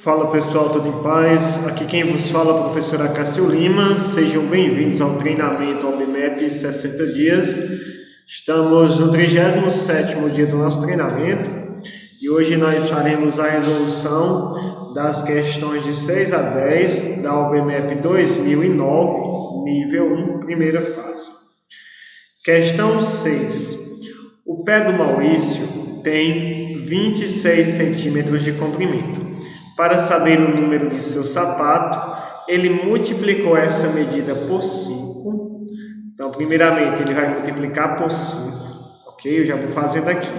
Fala pessoal, tudo em paz? Aqui quem vos fala é o professor Acácio Lima. Sejam bem-vindos ao treinamento OBMEP 60 dias. Estamos no 37º dia do nosso treinamento e hoje nós faremos a resolução das questões de 6 a 10 da OBMEP 2009, nível 1, primeira fase. Questão 6. O pé do Maurício tem 26 centímetros de comprimento. Para saber o número de seu sapato, ele multiplicou essa medida por 5. Então, primeiramente, ele vai multiplicar por 5. Ok? Eu já vou fazendo aqui.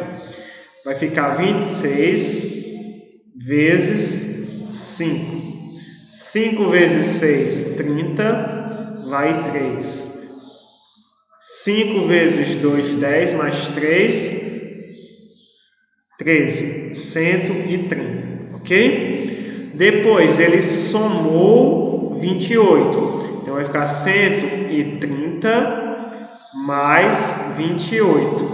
Vai ficar 26 vezes 5. 5 vezes 6, 30, vai 3. 5 vezes 2, 10, mais 3, 13. 130. Ok? Depois ele somou 28, então vai ficar 130 mais 28,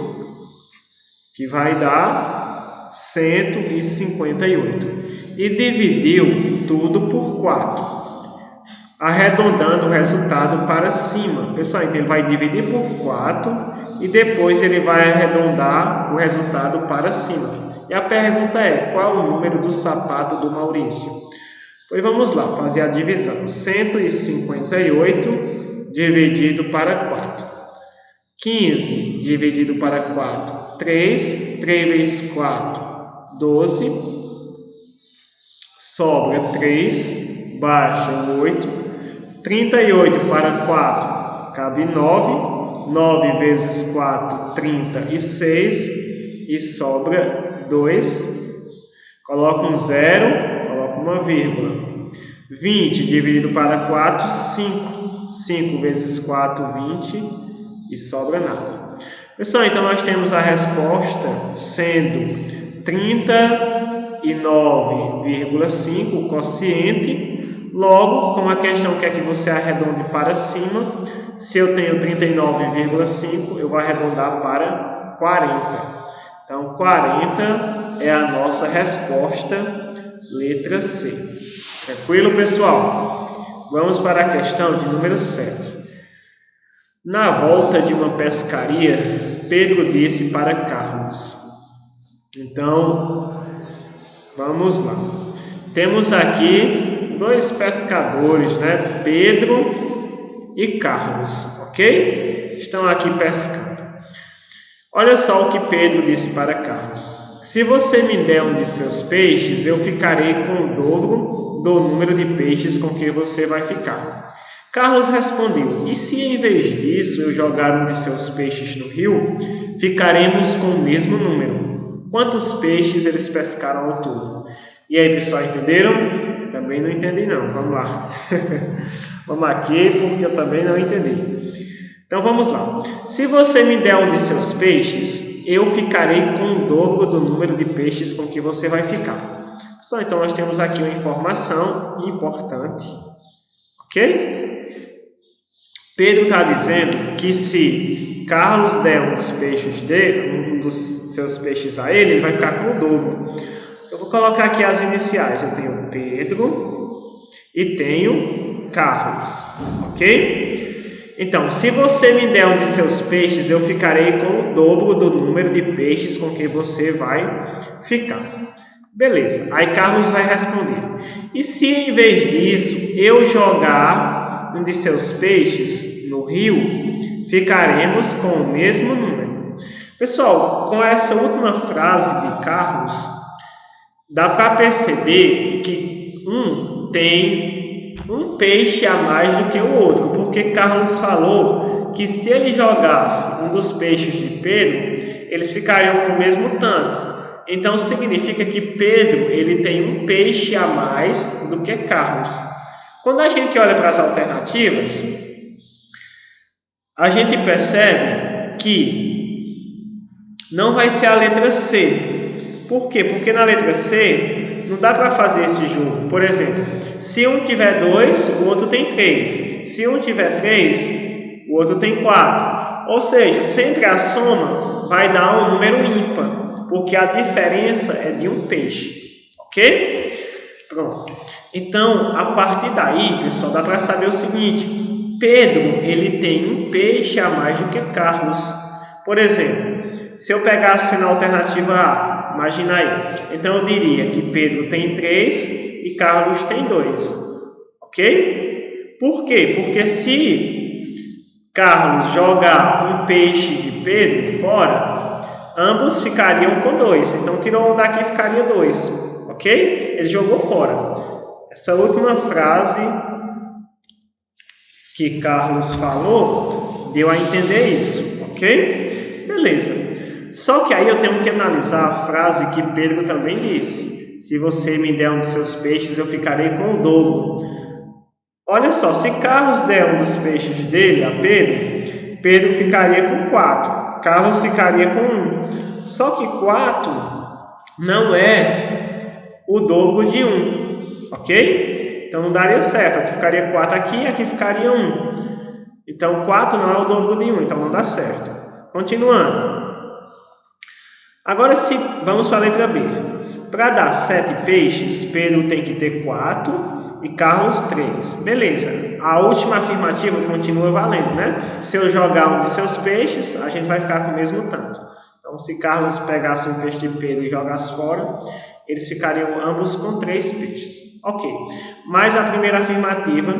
que vai dar 158. E dividiu tudo por 4, arredondando o resultado para cima. Pessoal, então ele vai dividir por 4 e depois ele vai arredondar o resultado para cima. E a pergunta é, qual o número do sapato do Maurício? Pois vamos lá, fazer a divisão. 158 dividido para 4. 15 dividido para 4, 3. 3 vezes 4, 12. Sobra 3, baixa 8. 38 para 4, cabe 9. 9 vezes 4, 36. E sobra 2, coloca um 0, coloca uma vírgula. 20 dividido para 4, 5. 5 vezes 4, 20, e sobra nada. Pessoal, então nós temos a resposta sendo 39,5, o quociente. Logo, como a questão quer que você arredonde para cima, se eu tenho 39,5, eu vou arredondar para 40. Então, 40 é a nossa resposta, letra C. Tranquilo, pessoal? Vamos para a questão de número 7. Na volta de uma pescaria, Pedro disse para Carlos. Então, vamos lá. Temos aqui dois pescadores, né? Pedro e Carlos, ok? Estão aqui pescando. Olha só o que Pedro disse para Carlos. Se você me der um de seus peixes, eu ficarei com o dobro do número de peixes com que você vai ficar. Carlos respondeu, e se em vez disso eu jogar um de seus peixes no rio, ficaremos com o mesmo número. Quantos peixes eles pescaram ao todo? E aí, pessoal, entenderam? Também não entendi não, vamos lá. Vamos aqui porque eu também não entendi. Então vamos lá. Se você me der um de seus peixes, eu ficarei com o dobro do número de peixes com que você vai ficar. Pessoal, então nós temos aqui uma informação importante. Ok? Pedro está dizendo que se Carlos der um dos peixes dele, um dos seus peixes a ele, ele vai ficar com o dobro. Eu vou colocar aqui as iniciais. Eu tenho Pedro e tenho Carlos. Ok? Então, se você me der um de seus peixes, eu ficarei com o dobro do número de peixes com que você vai ficar. Beleza. Aí Carlos vai responder. E se em vez disso eu jogar um de seus peixes no rio, ficaremos com o mesmo número. Pessoal, com essa última frase de Carlos, dá para perceber que um tem um peixe a mais do que o outro, porque Carlos falou que se ele jogasse um dos peixes de Pedro, eles ficariam com o mesmo tanto. Então significa que Pedro ele tem um peixe a mais do que Carlos. Quando a gente olha para as alternativas, a gente percebe que não vai ser a letra C. Por quê? Porque na letra C não dá para fazer esse jogo. Por exemplo, se um tiver 2, o outro tem 3. Se um tiver 3, o outro tem 4. Ou seja, sempre a soma vai dar um número ímpar, porque a diferença é de um peixe. Ok? Pronto. Então, a partir daí, pessoal, dá para saber o seguinte: Pedro, ele tem um peixe a mais do que Carlos. Por exemplo, se eu pegasse na alternativa A, imagina aí. Então, eu diria que Pedro tem 3 e Carlos tem 2. Ok? Por quê? Porque se Carlos jogar um peixe de Pedro fora, ambos ficariam com 2. Então, tirou um daqui, ficaria 2. Ok? Ele jogou fora. Essa última frase que Carlos falou deu a entender isso. Ok? Beleza. Só que aí eu tenho que analisar a frase que Pedro também disse. Se você me der um dos seus peixes, eu ficarei com o dobro. Olha só, se Carlos der um dos peixes dele a Pedro, Pedro ficaria com 4. Carlos ficaria com 1. Só que 4 não é o dobro de 1, ok? Então não daria certo. Aqui ficaria 4 aqui, aqui ficaria 1. Então 4 não é o dobro de 1, então não dá certo. Continuando. Agora vamos para a letra B. Para dar 7 peixes, Pedro tem que ter 4 e Carlos 3. Beleza. A última afirmativa continua valendo, né? Se eu jogar um de seus peixes, a gente vai ficar com o mesmo tanto. Então, se Carlos pegasse um peixe de Pedro e jogasse fora, eles ficariam ambos com 3 peixes. Ok. Mas a primeira afirmativa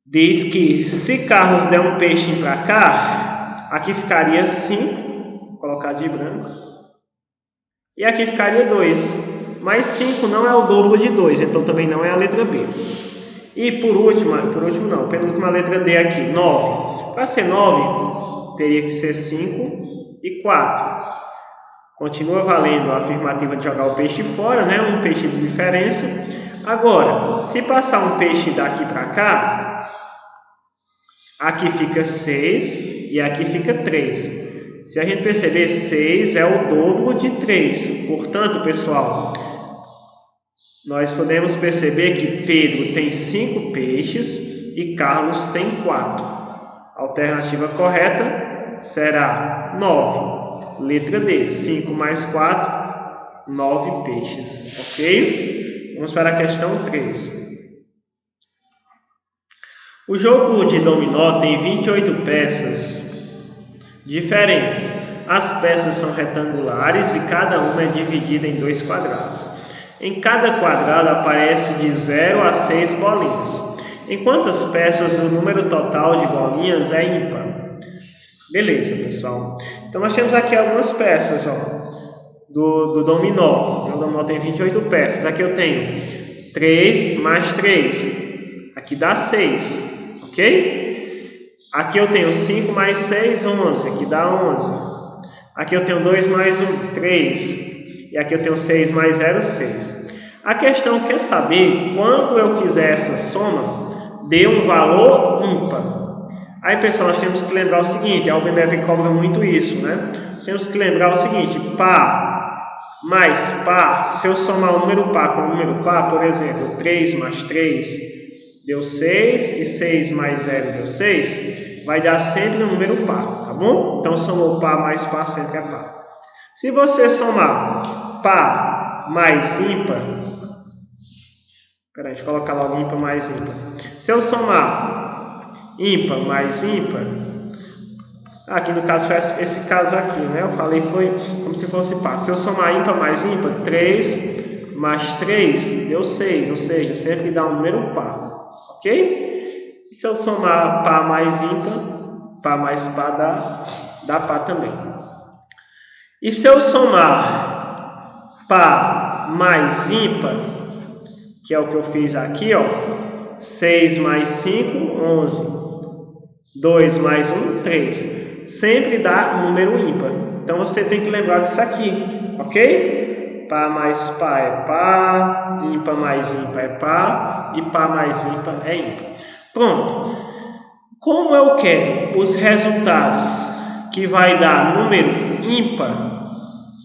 diz que se Carlos der um peixe para cá, aqui ficaria 5, vou colocar de branco, e aqui ficaria 2. Mas 5 não é o dobro de 2, então também não é a letra B. E penúltima letra D aqui, 9. Para ser 9, teria que ser 5 e 4. Continua valendo a afirmativa de jogar o peixe fora, né? Um peixe de diferença. Agora, se passar um peixe daqui para cá, aqui fica 6 e aqui fica 3. Se a gente perceber, 6 é o dobro de 3. Portanto, pessoal, nós podemos perceber que Pedro tem 5 peixes e Carlos tem 4. A alternativa correta será 9. Letra D, 5 mais 4, 9 peixes. Ok? Vamos para a questão 3. O jogo de dominó tem 28 peças diferentes. As peças são retangulares e cada uma é dividida em 2 quadrados. Em cada quadrado aparece de 0 a 6 bolinhas. Em quantas peças o número total de bolinhas é ímpar? Beleza, pessoal. Então, nós temos aqui algumas peças do dominó. O dominó tem 28 peças. Aqui eu tenho 3 mais 3. Aqui dá 6, ok? Aqui eu tenho 5 mais 6, 11. Aqui dá 11. Aqui eu tenho 2 mais 1, 3. E aqui eu tenho 6 mais 0, 6. A questão quer saber, quando eu fizer essa soma, dê um valor ímpar. Aí, pessoal, nós temos que lembrar o seguinte, a UBMEP cobra muito isso, né? Nós temos que lembrar o seguinte, par mais par, se eu somar o número par com o número par, por exemplo, 3 mais 3 deu 6 e 6 mais 0 deu 6, vai dar sempre um número par, tá bom? Então, somou par mais par sempre é par. Se você somar par mais ímpar, deixa eu colocar logo ímpar mais ímpar. Se eu somar ímpar mais ímpar, aqui no caso foi esse caso aqui, né? Eu falei foi como se fosse par. Se eu somar ímpar mais ímpar, 3 mais 3 deu 6, ou seja, sempre dá um número par, ok? E se eu somar par mais ímpar, par mais par dá par também. E se eu somar par mais ímpar, que é o que eu fiz aqui, 6 mais 5, 11. 2 mais 1, 3. Sempre dá um número ímpar. Então, você tem que lembrar disso aqui, ok? Par mais par é par, ímpar mais ímpar é par, e par mais ímpar é ímpar. Pronto. Como eu quero os resultados que vai dar número ímpar,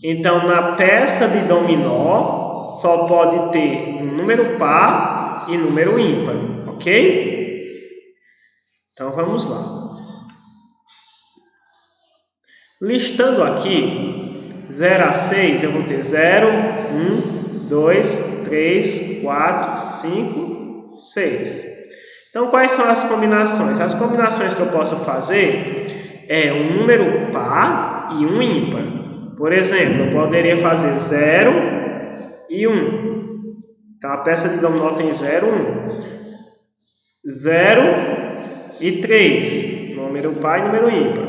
então, na peça de dominó, só pode ter um número par e número ímpar, ok? Então, vamos lá. Listando aqui, 0 a 6, eu vou ter 0, 1, 2, 3, 4, 5, 6. Então, quais são as combinações? As combinações que eu posso fazer é um número par e um ímpar. Por exemplo, eu poderia fazer 0 e 1. Então, a peça de dominó tem 0, 1. 0 e 3, número par e número ímpar.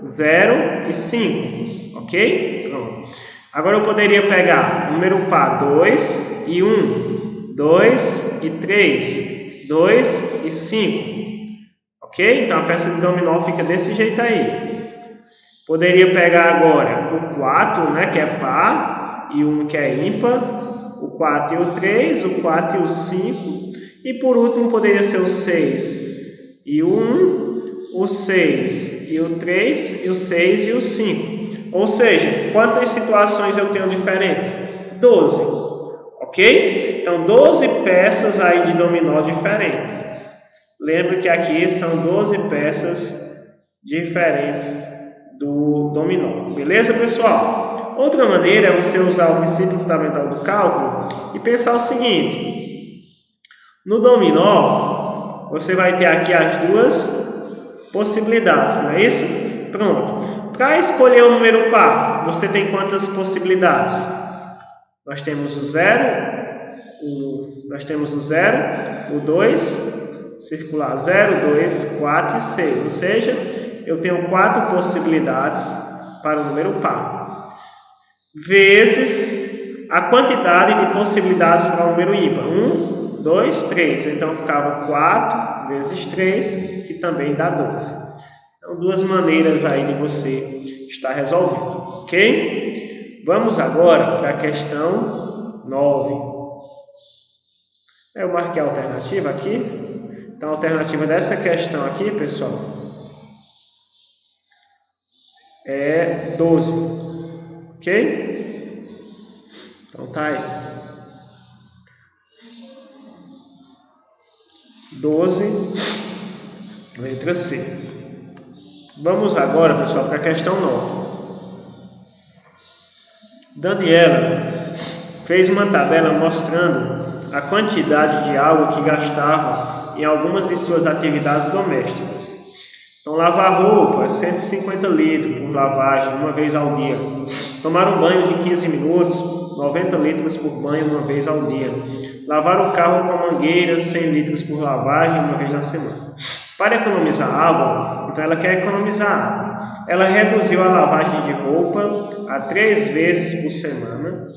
0 e 5, ok? Pronto. Agora eu poderia pegar número par 2 e 1, 2 e 3, 2 e 5, ok? Então a peça de dominó fica desse jeito aí. Poderia pegar agora o 4, né, que é par, e o 1 que é ímpar, o 4 e o 3, o 4 e o 5, e por último poderia ser o 6 e o 1, o 6 e o 3, e o 6 e o 5. Ou seja, quantas situações eu tenho diferentes? 12, ok? Então, 12 peças aí de dominó diferentes. Lembra que aqui são 12 peças diferentes do dominó. Beleza, pessoal? Outra maneira é você usar o princípio fundamental do cálculo e pensar o seguinte. No dominó, você vai ter aqui as duas possibilidades, não é isso? Pronto. Para escolher o número par, você tem quantas possibilidades? Nós temos o 0, o 2, circular 0, 2, 4 e 6. Ou seja, eu tenho 4 possibilidades para o número par. Vezes a quantidade de possibilidades para o número ímpar. 1, 2, 3. Então, ficava 4 vezes 3, que também dá 12. Então, duas maneiras aí de você estar resolvendo, ok? Vamos agora para a questão 9. Eu marquei a alternativa aqui. Então, a alternativa dessa questão aqui, pessoal, é 12, ok? Então, tá aí. 12, letra C. Vamos agora, pessoal, para a questão 9. Daniela fez uma tabela mostrando a quantidade de água que gastava em algumas de suas atividades domésticas. Então, lavar roupa, 150 litros por lavagem, uma vez ao dia. Tomar um banho de 15 minutos, 90 litros por banho, uma vez ao dia. Lavar o carro com mangueiras, 100 litros por lavagem, uma vez na semana. Para economizar água, então ela quer economizar água. Ela reduziu a lavagem de roupa a 3 vezes por semana.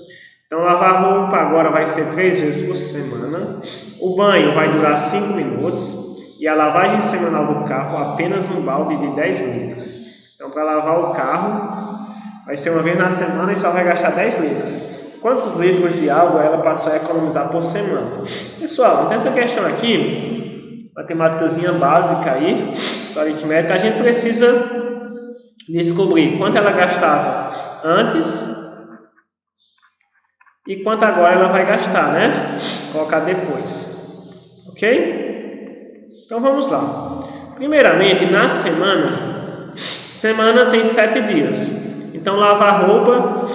Então, lavar roupa agora vai ser 3 vezes por semana. O banho vai durar 5 minutos. E a lavagem semanal do carro apenas um balde de 10 litros. Então, para lavar o carro, vai ser uma vez na semana e só vai gastar 10 litros. Quantos litros de água ela passou a economizar por semana? Pessoal, então essa questão aqui, matemáticazinha básica aí, só aritmética, a gente precisa descobrir quanto ela gastava antes e quanto agora ela vai gastar, né? Colocar depois. Ok? Então vamos lá. Primeiramente, na semana tem 7 dias. Então lavar roupa,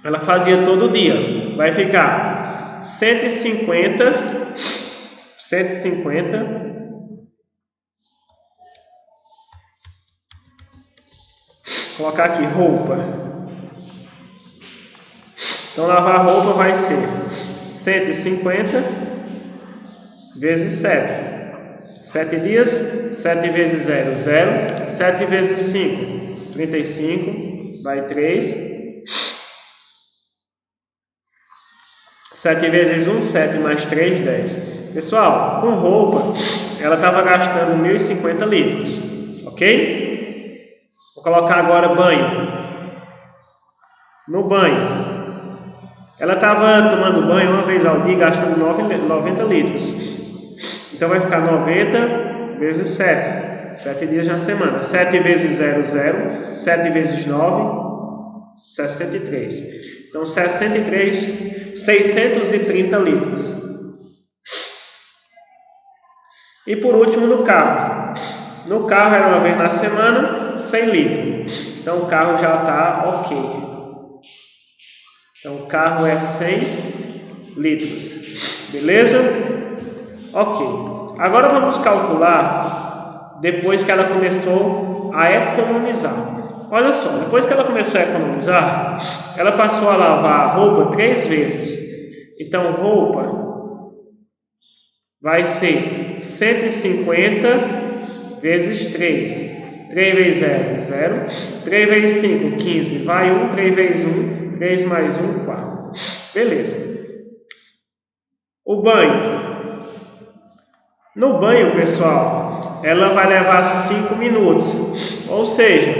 ela fazia todo dia. Vai ficar 150. Colocar aqui roupa. Então lavar roupa vai ser 150 vezes 7. 7 dias, 7 vezes 0, 0. 7 vezes 5, 35, vai 3. 7 vezes 1, 7 mais 3, 10. Pessoal, com roupa, ela estava gastando 1.050 litros, ok? Vou colocar agora banho. No banho, ela estava tomando banho uma vez ao dia, gastando 90 litros. Então, vai ficar 90 vezes 7. 7 dias na semana. 7 vezes 0, 0. 7 vezes 9, 63. Então, 630 litros. E por último, no carro. No carro, era uma vez na semana, 100 litros. Então, o carro já está ok. Então, o carro é 100 litros. Beleza? Ok. Agora vamos calcular depois que ela começou a economizar. Olha só, depois que ela começou a economizar, ela passou a lavar a roupa 3 vezes. Então, roupa vai ser 150 vezes 3. 3 vezes 0, 0. 3 vezes 5, 15. Vai 1, 3 vezes 1, 3 mais 1, 4. Beleza. O banho. No banho, pessoal, ela vai levar 5 minutos. Ou seja,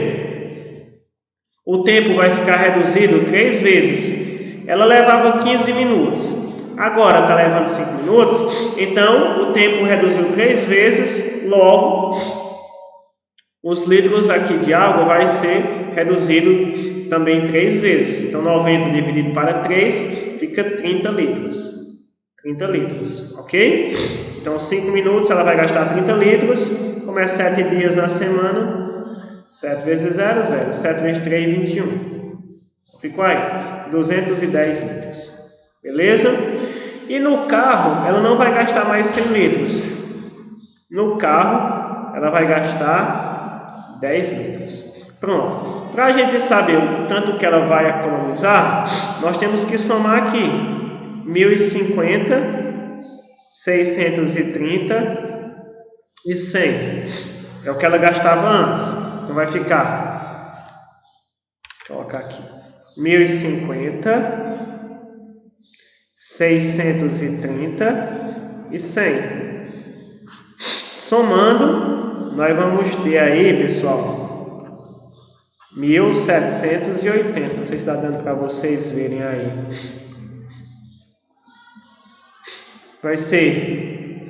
o tempo vai ficar reduzido 3 vezes. Ela levava 15 minutos. Agora está levando 5 minutos. Então, o tempo reduziu 3 vezes. Logo, os litros aqui de água vai ser reduzido também 3 vezes. Então, 90 dividido para 3 fica 30 litros. 30 litros, ok? Então, 5 minutos ela vai gastar 30 litros. Como é 7 dias na semana, 7 vezes 0, 0. 7 vezes 3, 21. Ficou aí, 210 litros. Beleza? E no carro, ela não vai gastar mais 100 litros. No carro, ela vai gastar 10 litros. Pronto. Para a gente saber o tanto que ela vai economizar, nós temos que somar aqui 1.050, 630 e 100. É o que ela gastava antes. Então vai ficar, vou colocar aqui, 1.050, 630 e 100. Somando, nós vamos ter aí, pessoal, 1.780. Não sei se está dando para vocês verem aí. Vai ser,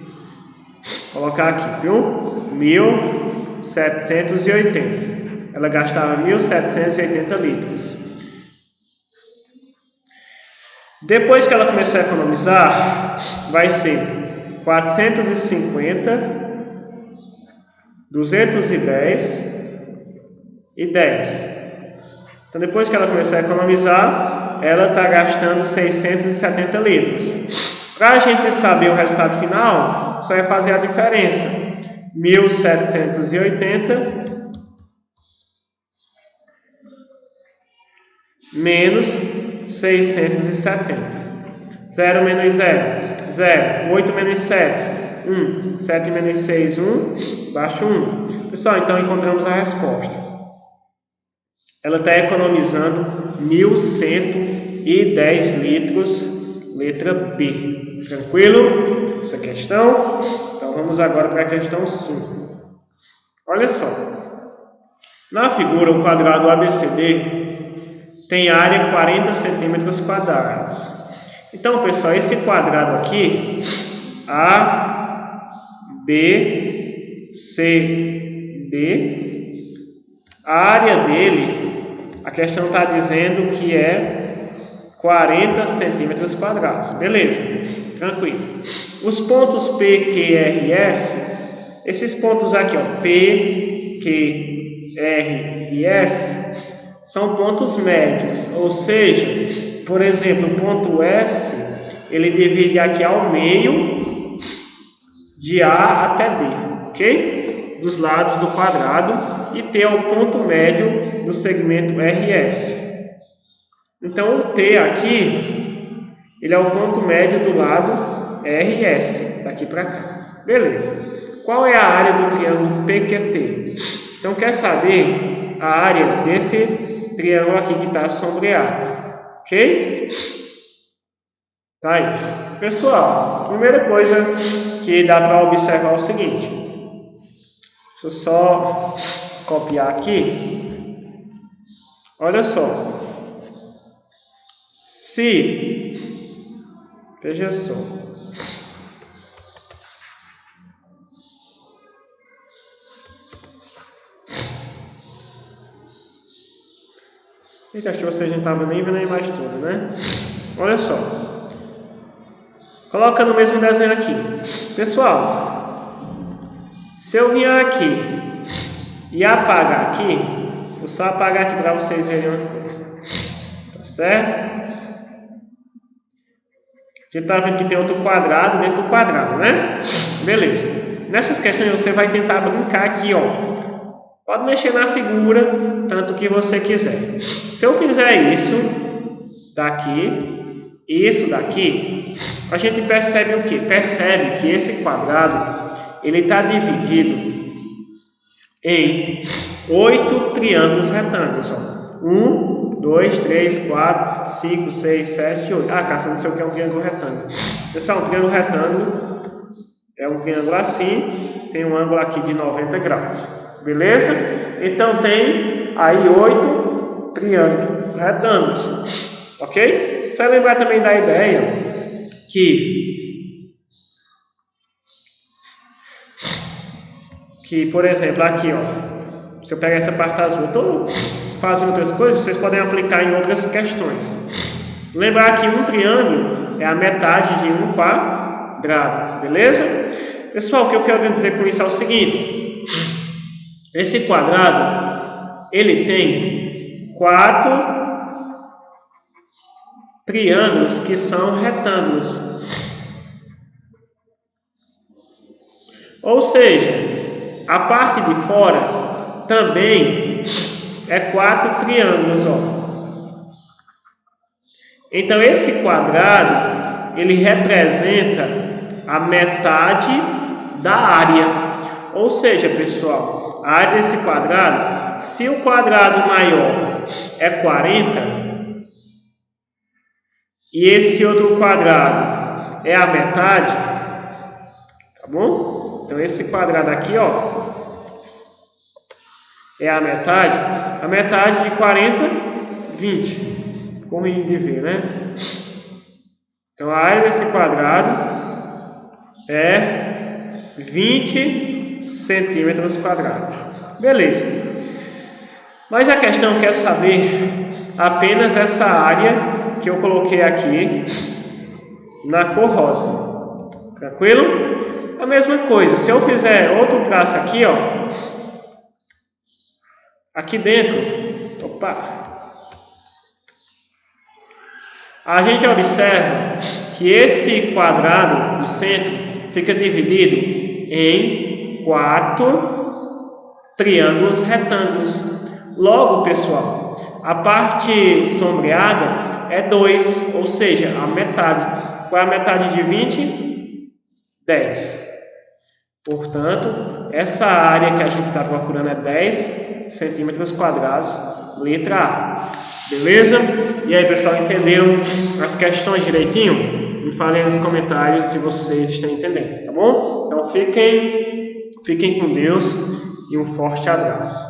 vou colocar aqui, viu? 1.780. Ela gastava 1.780 litros. Depois que ela começou a economizar, vai ser 450, 210 e 10. Então, depois que ela começou a economizar, ela está gastando 670 litros. Para a gente saber o resultado final, só é fazer a diferença. 1.780 menos 670. 0 menos 0, 0. 8 menos 7, 1. 7 menos 6, 1. Baixo 1. Pessoal, então encontramos a resposta. Ela está economizando 1.110 litros, letra B. Tranquilo? Essa questão? Então vamos agora para a questão 5. Olha só. Na figura, o quadrado ABCD tem área 40 centímetros quadrados. Então, pessoal, esse quadrado aqui, A, B, C, D, a área dele, a questão está dizendo que é 40 centímetros quadrados. Beleza, tranquilo. Os pontos P, Q, R e S, esses pontos aqui, ó, P, Q, R e S, são pontos médios, ou seja, por exemplo, o ponto S, ele divide aqui ao meio de A até D, ok? Dos lados do quadrado, e T é o ponto médio do segmento RS. Então, o T aqui, ele é o ponto médio do lado RS, daqui para cá. Beleza. Qual é a área do triângulo PQT? Então, quer saber a área desse triângulo aqui que está sombreado, ok? Tá aí. Pessoal, primeira coisa que dá para observar é o seguinte. Deixa eu só copiar aqui. Olha só. Veja só. Acho que vocês não estavam nem vendo a imagem toda, né? Olha só. Coloca no mesmo desenho aqui. Pessoal, se eu vier aqui e apagar aqui, vou só apagar aqui para vocês verem uma coisa. Tá certo? A gente está vendo que tem outro quadrado dentro do quadrado, né? Beleza. Nessas questões você vai tentar brincar aqui, ó. Pode mexer na figura, tanto que você quiser. Se eu fizer isso daqui, isso daqui, a gente percebe o quê? Percebe que esse quadrado, ele está dividido em 8 triângulos retângulos, ó. 1, 2, 3, 4, 5, 6, 7, 8. Ah, Cássio, não sei o que é um triângulo retângulo. Pessoal, um triângulo retângulo é um triângulo assim, tem um ângulo aqui de 90 graus. Beleza? Então tem aí 8 triângulos retângulos. Ok? Você vai lembrar também da ideia que, por exemplo, aqui, ó, se eu pegar essa parte azul, eu estou fazendo outras coisas, vocês podem aplicar em outras questões. Lembrar que um triângulo é a metade de um quadrado, beleza? Pessoal, o que eu quero dizer com isso é o seguinte: esse quadrado, ele tem 4 triângulos que são retângulos. Ou seja, a parte de fora também é 4 triângulos, ó. Então esse quadrado, ele representa a metade da área. Ou seja, pessoal, a área desse quadrado, se o quadrado maior é 40 e esse outro quadrado é a metade, tá bom? Então esse quadrado aqui, ó, é a metade de 40, 20. Como de ver, né? Então a área desse quadrado é 20 centímetros quadrados. Beleza. Mas a questão quer saber apenas essa área que eu coloquei aqui na cor rosa. Tranquilo? A mesma coisa, se eu fizer outro traço aqui, ó, aqui dentro, a gente observa que esse quadrado do centro fica dividido em 4 triângulos retângulos. Logo, pessoal, a parte sombreada é 2, ou seja, a metade. Qual é a metade de 20? 10. Portanto, essa área que a gente está procurando é 10 centímetros quadrados, letra A. Beleza? E aí, pessoal, entenderam as questões direitinho? Me falem nos comentários se vocês estão entendendo, tá bom? Então, fiquem com Deus e um forte abraço.